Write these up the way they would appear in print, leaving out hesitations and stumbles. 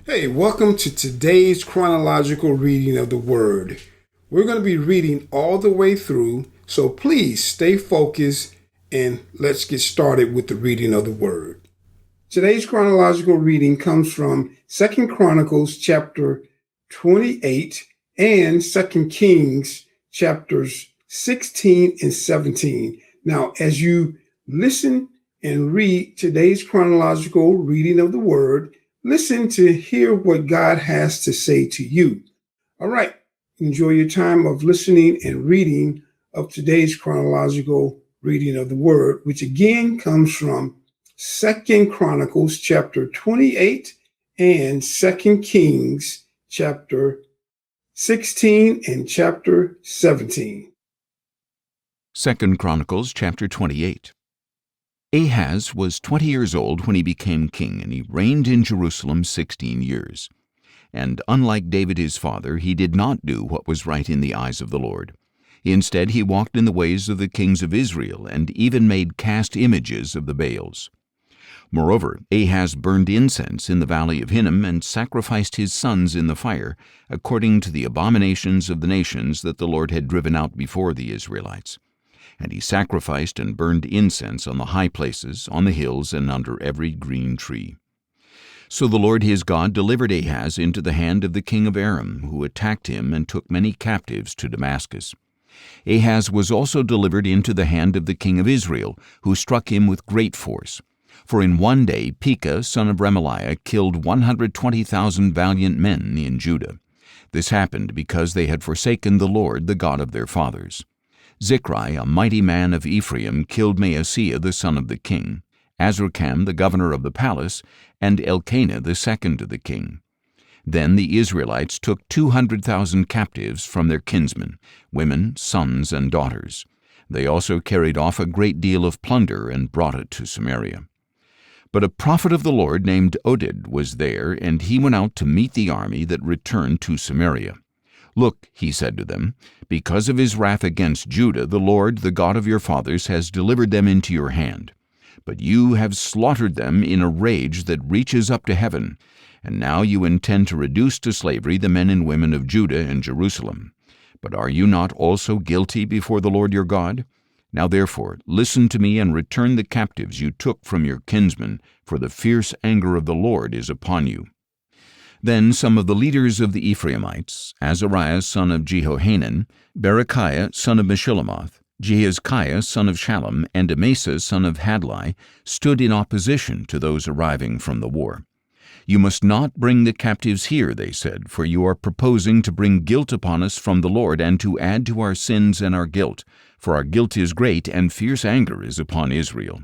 Hey, welcome to today's chronological reading of the Word. We're going to be reading all the way through, so please stay focused and let's get started with the reading of the Word. Today's chronological reading comes from 2 Chronicles chapter 28 and 2 Kings chapters 16 and 17. Now, as you listen and read today's chronological reading of the Word, listen to hear what God has to say to you. All right. Enjoy your time of listening and reading of today's chronological reading of the Word, which again comes from 2 Chronicles chapter 28 and 2 Kings chapter 16 and chapter 17. 2 Chronicles chapter 28. Ahaz was 20 years old when he became king, and he reigned in Jerusalem 16 years. And unlike David his father, he did not do what was right in the eyes of the Lord. Instead, he walked in the ways of the kings of Israel, and even made cast images of the Baals. Moreover, Ahaz burned incense in the valley of Hinnom, and sacrificed his sons in the fire, according to the abominations of the nations that the Lord had driven out before the Israelites. And he sacrificed and burned incense on the high places, on the hills, and under every green tree. So the Lord his God delivered Ahaz into the hand of the king of Aram, who attacked him and took many captives to Damascus. Ahaz was also delivered into the hand of the king of Israel, who struck him with great force. For in one day Pekah, son of Remaliah, killed 120,000 valiant men in Judah. This happened because they had forsaken the Lord, the God of their fathers. Zichri, a mighty man of Ephraim, killed Maaseiah the son of the king, Azrikam the governor of the palace, and Elkanah the second of the king. Then the Israelites took 200,000 captives from their kinsmen, women, sons, and daughters. They also carried off a great deal of plunder and brought it to Samaria. But a prophet of the Lord named Oded was there, and he went out to meet the army that returned to Samaria. "Look," he said to them, "because of his wrath against Judah, the Lord, the God of your fathers, has delivered them into your hand. But you have slaughtered them in a rage that reaches up to heaven, and now you intend to reduce to slavery the men and women of Judah and Jerusalem. But are you not also guilty before the Lord your God? Now therefore, listen to me and return the captives you took from your kinsmen, for the fierce anger of the Lord is upon you." Then some of the leaders of the Ephraimites, Azariah son of Jehohanan, Berechiah son of Meshillemoth, Jehizkiah son of Shallum, and Amasa son of Hadlai, stood in opposition to those arriving from the war. "You must not bring the captives here," they said, "for you are proposing to bring guilt upon us from the Lord, and to add to our sins and our guilt, for our guilt is great, and fierce anger is upon Israel."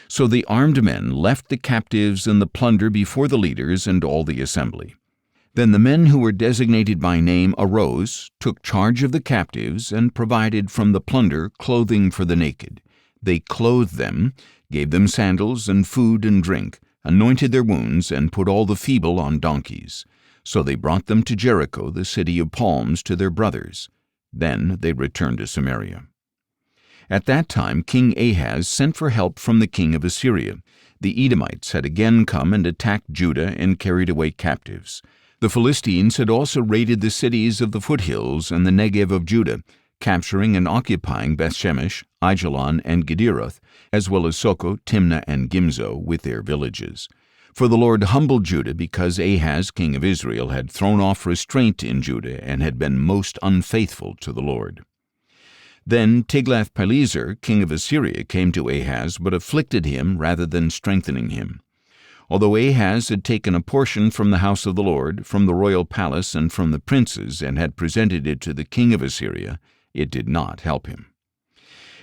So the armed men left the captives and the plunder before the leaders and all the assembly. Then the men who were designated by name arose, took charge of the captives, and provided from the plunder clothing for the naked. They clothed them, gave them sandals and food and drink, anointed their wounds, and put all the feeble on donkeys. So they brought them to Jericho, the city of palms, to their brothers. Then they returned to Samaria. At that time King Ahaz sent for help from the king of Assyria. The Edomites had again come and attacked Judah and carried away captives. The Philistines had also raided the cities of the foothills and the Negev of Judah, capturing and occupying Bethshemesh, Aijalon, and Gederoth, as well as Soko, Timnah, and Gimzo, with their villages. For the Lord humbled Judah because Ahaz, king of Israel, had thrown off restraint in Judah and had been most unfaithful to the Lord. Then Tiglath-Pileser, king of Assyria, came to Ahaz, but afflicted him rather than strengthening him. Although Ahaz had taken a portion from the house of the Lord, from the royal palace and from the princes, and had presented it to the king of Assyria, it did not help him.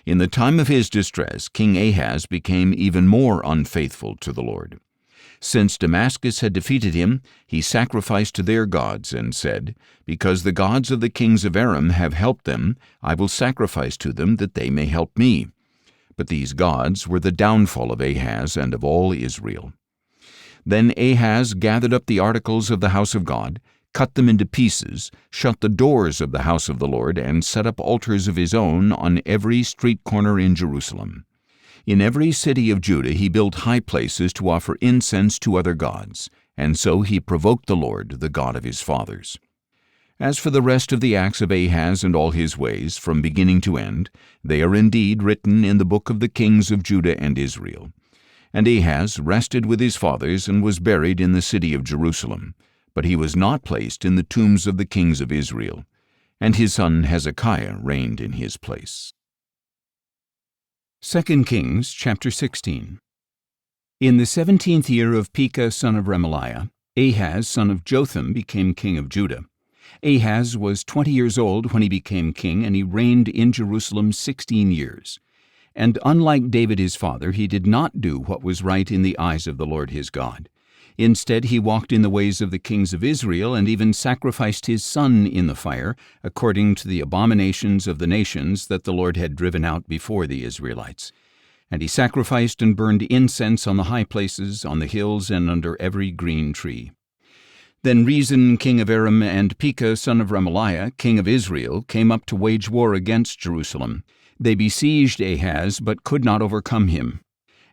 In the time of his distress, King Ahaz became even more unfaithful to the Lord. Since Damascus had defeated him, he sacrificed to their gods and said, "Because the gods of the kings of Aram have helped them, I will sacrifice to them that they may help me." But these gods were the downfall of Ahaz and of all Israel. Then Ahaz gathered up the articles of the house of God, cut them into pieces, shut the doors of the house of the Lord, and set up altars of his own on every street corner in Jerusalem. In every city of Judah he built high places to offer incense to other gods, and so he provoked the Lord, the God of his fathers. As for the rest of the acts of Ahaz and all his ways, from beginning to end, they are indeed written in the book of the kings of Judah and Israel. And Ahaz rested with his fathers and was buried in the city of Jerusalem, but he was not placed in the tombs of the kings of Israel. And his son Hezekiah reigned in his place. 2 Kings chapter 16. In the 17th year of Pekah son of Remaliah, Ahaz son of Jotham became king of Judah. Ahaz was 20 years old when he became king, and he reigned in Jerusalem 16 years. And unlike David his father, he did not do what was right in the eyes of the Lord his God. Instead, he walked in the ways of the kings of Israel, and even sacrificed his son in the fire, according to the abominations of the nations that the Lord had driven out before the Israelites. And he sacrificed and burned incense on the high places, on the hills, and under every green tree. Then Rezin king of Aram and Pekah son of Remaliah king of Israel came up to wage war against Jerusalem. They besieged Ahaz, but could not overcome him.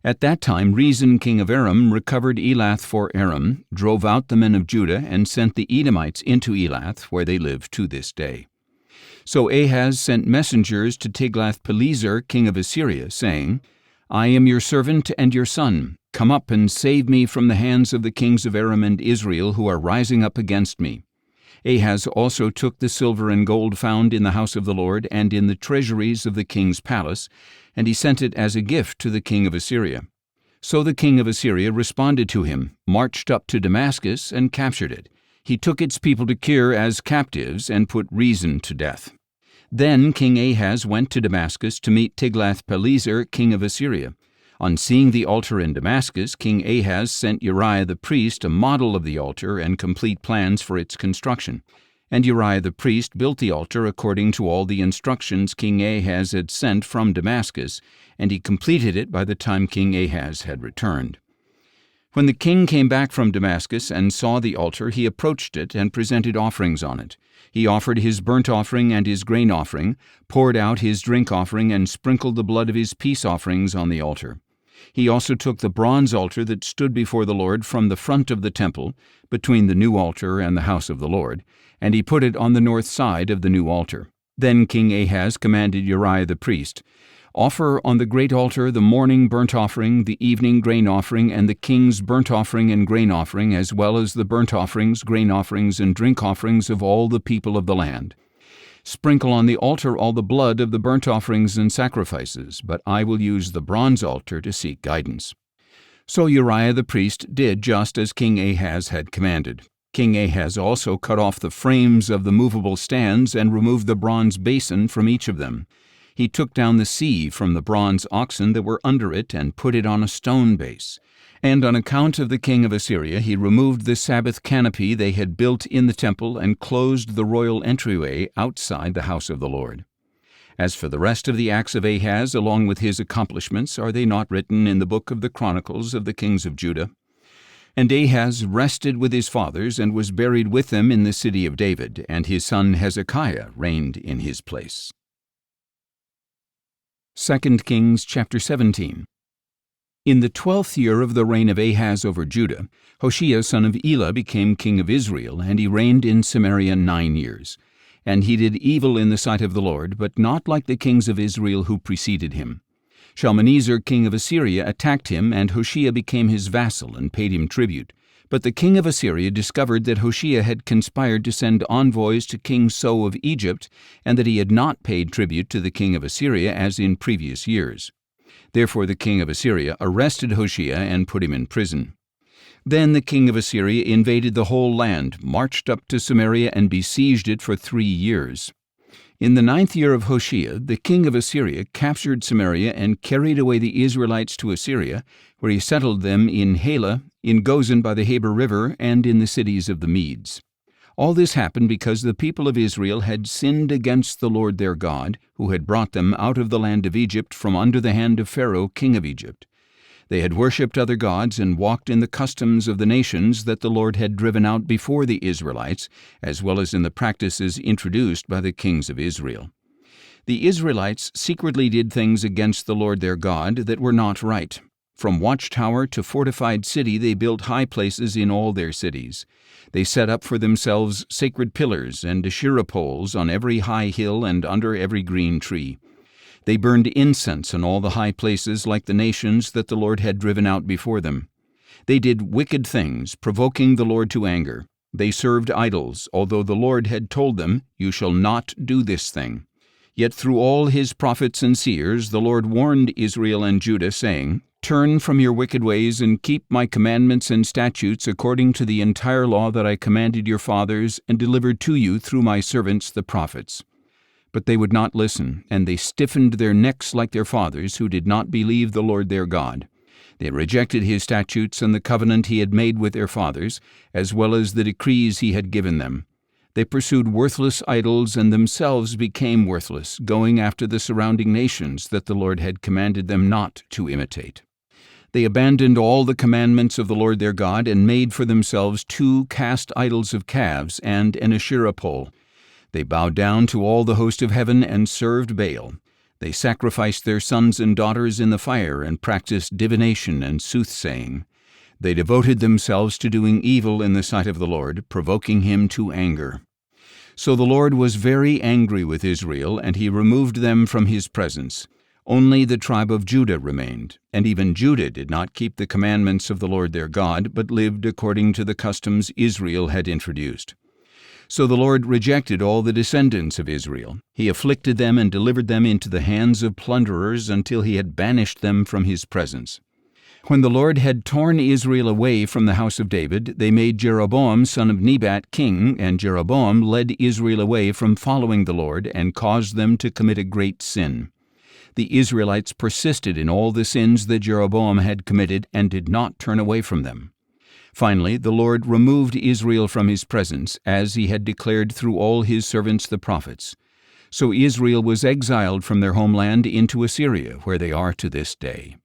At that time Rezin king of Aram recovered Elath for Aram, drove out the men of Judah, and sent the Edomites into Elath, where they live to this day. So Ahaz sent messengers to Tiglath-Pileser king of Assyria, saying, I am your servant and your son. Come up and save me from the hands of the kings of Aram and Israel who are rising up against me. Ahaz also took the silver and gold found in the house of the Lord and in the treasuries of the king's palace, and he sent it as a gift to the king of Assyria. So the king of Assyria responded to him, marched up to Damascus, and captured it. He took its people to Kir as captives and put Rezin to death. Then King Ahaz went to Damascus to meet Tiglath-Pileser king of Assyria. On seeing the altar in Damascus, King Ahaz sent Uriah the priest a model of the altar and complete plans for its construction. And Uriah the priest built the altar according to all the instructions King Ahaz had sent from Damascus, and he completed it by the time King Ahaz had returned. When the king came back from Damascus and saw the altar, he approached it and presented offerings on it. He offered his burnt offering and his grain offering, poured out his drink offering, and sprinkled the blood of his peace offerings on the altar. He also took the bronze altar that stood before the Lord from the front of the temple, between the new altar and the house of the Lord, and he put it on the north side of the new altar. Then King Ahaz commanded Uriah the priest, Offer on the great altar the morning burnt offering, the evening grain offering, and the king's burnt offering and grain offering, as well as the burnt offerings, grain offerings, and drink offerings of all the people of the land. Sprinkle on the altar all the blood of the burnt offerings and sacrifices, but I will use the bronze altar to seek guidance. So Uriah the priest did just as King Ahaz had commanded. King Ahaz also cut off the frames of the movable stands and removed the bronze basin from each of them. He took down the sea from the bronze oxen that were under it and put it on a stone base. And on account of the king of Assyria, he removed the Sabbath canopy they had built in the temple and closed the royal entryway outside the house of the Lord. As for the rest of the acts of Ahaz, along with his accomplishments, are they not written in the book of the Chronicles of the kings of Judah? And Ahaz rested with his fathers and was buried with them in the city of David, and his son Hezekiah reigned in his place. 2 Kings chapter 17. In the 12th year of the reign of Ahaz over Judah, Hoshea son of Elah became king of Israel, and he reigned in Samaria 9 years. And he did evil in the sight of the Lord, but not like the kings of Israel who preceded him. Shalmaneser king of Assyria attacked him, and Hoshea became his vassal and paid him tribute. But the king of Assyria discovered that Hoshea had conspired to send envoys to King So of Egypt, and that he had not paid tribute to the king of Assyria as in previous years. Therefore the king of Assyria arrested Hoshea and put him in prison. Then the king of Assyria invaded the whole land, marched up to Samaria, and besieged it for 3 years. In the 9th year of Hoshea, the king of Assyria captured Samaria and carried away the Israelites to Assyria, where he settled them in Halah, in Gozan by the Habor River, and in the cities of the Medes. All this happened because the people of Israel had sinned against the Lord their God, who had brought them out of the land of Egypt from under the hand of Pharaoh, king of Egypt. They had worshipped other gods and walked in the customs of the nations that the Lord had driven out before the Israelites, as well as in the practices introduced by the kings of Israel. The Israelites secretly did things against the Lord their God that were not right. From watchtower to fortified city they built high places in all their cities. They set up for themselves sacred pillars and Asherah poles on every high hill and under every green tree. They burned incense on all the high places like the nations that the Lord had driven out before them. They did wicked things, provoking the Lord to anger. They served idols, although the Lord had told them, "You shall not do this thing." Yet through all his prophets and seers the Lord warned Israel and Judah, saying, "Turn from your wicked ways and keep my commandments and statutes according to the entire law that I commanded your fathers and delivered to you through my servants the prophets." But they would not listen, and they stiffened their necks like their fathers, who did not believe the Lord their God. They rejected his statutes and the covenant he had made with their fathers, as well as the decrees he had given them. They pursued worthless idols and themselves became worthless, going after the surrounding nations that the Lord had commanded them not to imitate. They abandoned all the commandments of the Lord their God and made for themselves 2 cast idols of calves and an Asherah pole. They bowed down to all the host of heaven and served Baal. They sacrificed their sons and daughters in the fire and practiced divination and soothsaying. They devoted themselves to doing evil in the sight of the Lord, provoking him to anger. So the Lord was very angry with Israel, and he removed them from his presence. Only the tribe of Judah remained, and even Judah did not keep the commandments of the Lord their God, but lived according to the customs Israel had introduced. So the Lord rejected all the descendants of Israel. He afflicted them and delivered them into the hands of plunderers until he had banished them from his presence. When the Lord had torn Israel away from the house of David, they made Jeroboam son of Nebat king, and Jeroboam led Israel away from following the Lord and caused them to commit a great sin. The Israelites persisted in all the sins that Jeroboam had committed and did not turn away from them. Finally, the Lord removed Israel from his presence, as he had declared through all his servants the prophets. So Israel was exiled from their homeland into Assyria, where they are to this day.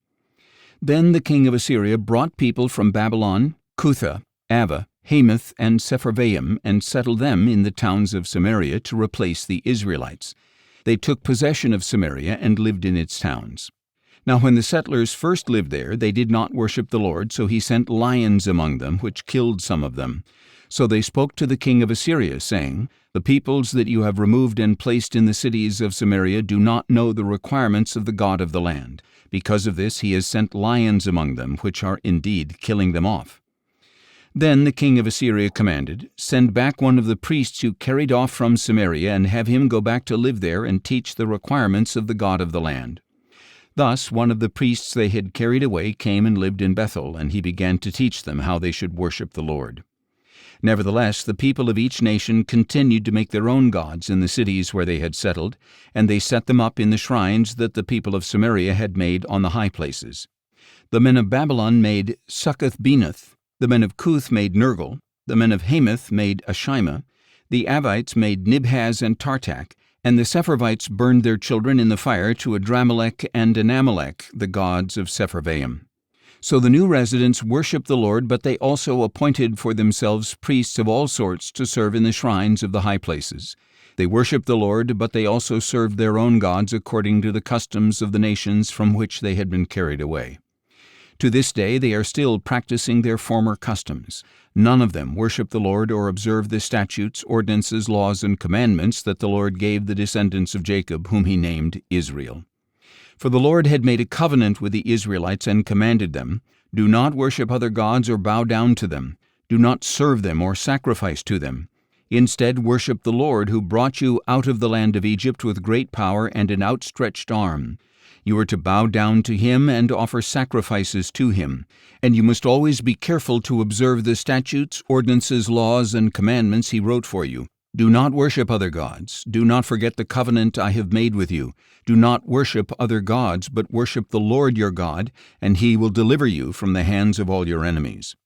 Then the king of Assyria brought people from Babylon, Cutha, Ava, Hamath, and Sepharvaim, and settled them in the towns of Samaria to replace the Israelites. They took possession of Samaria and lived in its towns. Now when the settlers first lived there, they did not worship the Lord, so he sent lions among them, which killed some of them. So they spoke to the king of Assyria, saying, "The peoples that you have removed and placed in the cities of Samaria do not know the requirements of the God of the land. Because of this he has sent lions among them, which are indeed killing them off." Then the king of Assyria commanded, "Send back one of the priests you carried off from Samaria, and have him go back to live there and teach the requirements of the God of the land." Thus one of the priests they had carried away came and lived in Bethel, and he began to teach them how they should worship the Lord. Nevertheless, the people of each nation continued to make their own gods in the cities where they had settled, and they set them up in the shrines that the people of Samaria had made on the high places. The men of Babylon made Succoth-Benoth, the men of Cuth made Nergal, the men of Hamath made Ashima, the Avites made Nibhaz and Tartak, and the Sepharvites burned their children in the fire to Adramelech and Anamelech, the gods of Sepharvaim. So the new residents worshiped the Lord, but they also appointed for themselves priests of all sorts to serve in the shrines of the high places. They worshiped the Lord, but they also served their own gods according to the customs of the nations from which they had been carried away. To this day they are still practicing their former customs. None of them worship the Lord or observe the statutes, ordinances, laws, and commandments that the Lord gave the descendants of Jacob, whom he named Israel. For the Lord had made a covenant with the Israelites and commanded them, "Do not worship other gods or bow down to them. Do not serve them or sacrifice to them. Instead, worship the Lord who brought you out of the land of Egypt with great power and an outstretched arm. You are to bow down to him and offer sacrifices to him. And you must always be careful to observe the statutes, ordinances, laws, and commandments he wrote for you. Do not worship other gods. Do not forget the covenant I have made with you. Do not worship other gods, but worship the Lord your God, and he will deliver you from the hands of all your enemies."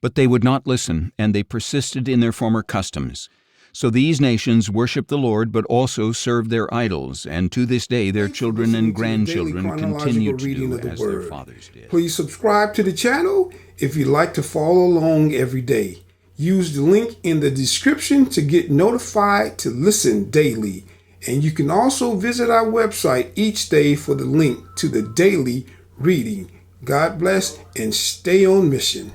But they would not listen, and they persisted in their former customs. So these nations worship the Lord, but also serve their idols, and to this day their children and grandchildren continue to do as their fathers did. Please subscribe to the channel if you'd like to follow along every day. Use the link in the description to get notified to listen daily. And you can also visit our website each day for the link to the daily reading. God bless and stay on mission.